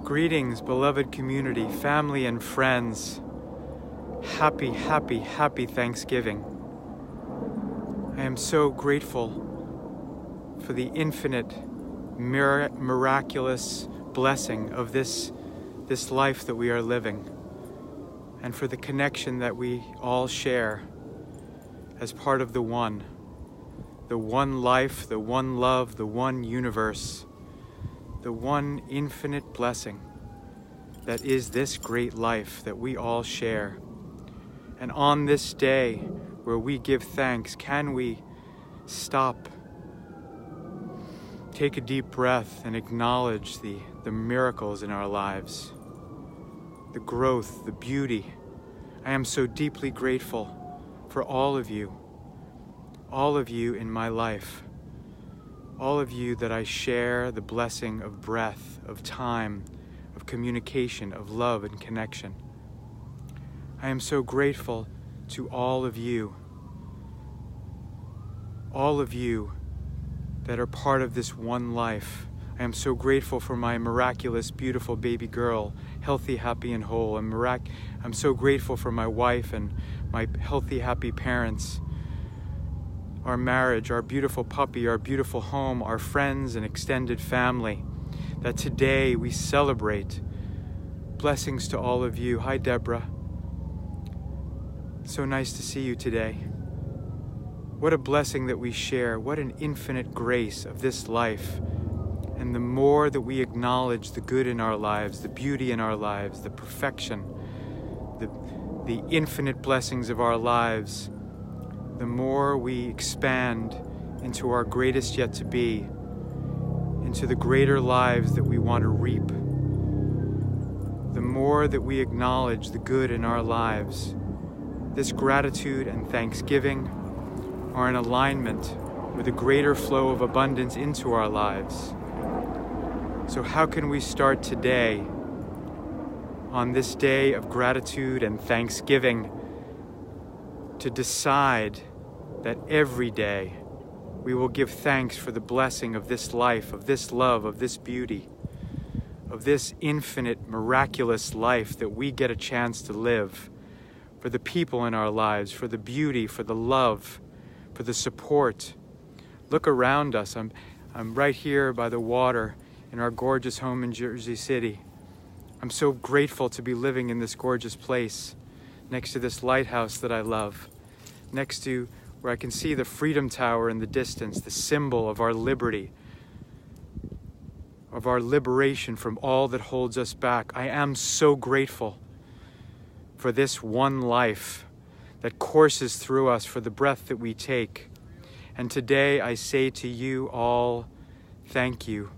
Greetings, beloved community, family and friends. Happy, happy, happy Thanksgiving. I am so grateful for the infinite, miraculous blessing of this life that we are living, and for the connection that we all share as part of the one life, the one love, the one universe, the one infinite blessing that is this great life that we all share. And on this day where we give thanks, can we stop, take a deep breath, and acknowledge the miracles in our lives, the growth, the beauty. I am so deeply grateful for all of you in my life, all of you that I share the blessing of breath, of time, of communication, of love and connection. I am so grateful to all of you that are part of this one life. I am so grateful for my miraculous, beautiful baby girl, healthy, happy, and whole. I'm so grateful for my wife and my healthy, happy parents, our marriage, our beautiful puppy, our beautiful home, our friends and extended family, that today we celebrate. Blessings to all of you. Hi, Deborah. So nice to see you today. What a blessing that we share. What an infinite grace of this life. And the more that we acknowledge the good in our lives, the beauty in our lives, the perfection, the infinite blessings of our lives, the more we expand into our greatest yet to be, into the greater lives that we want to reap. The more that we acknowledge the good in our lives, this gratitude and thanksgiving are in alignment with a greater flow of abundance into our lives. So how can we start today, on this day of gratitude and thanksgiving, to decide that every day we will give thanks for the blessing of this life, of this love, of this beauty, of this infinite, miraculous life that we get a chance to live, for the people in our lives, for the beauty, for the love, for the support. Look around us. I'm right here by the water in our gorgeous home in Jersey City. I'm so grateful to be living in this gorgeous place, next to this lighthouse that I love, next to where I can see the Freedom Tower in the distance, the symbol of our liberty, of our liberation from all that holds us back. I am so grateful for this one life that courses through us, for the breath that we take. And today I say to you all, thank you.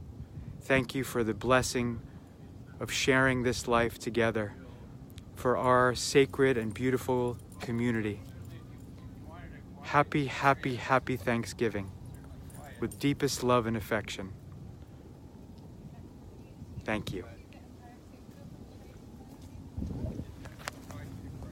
Thank you for the blessing of sharing this life together, for our sacred and beautiful community. Happy, happy, happy Thanksgiving with deepest love and affection. Thank you.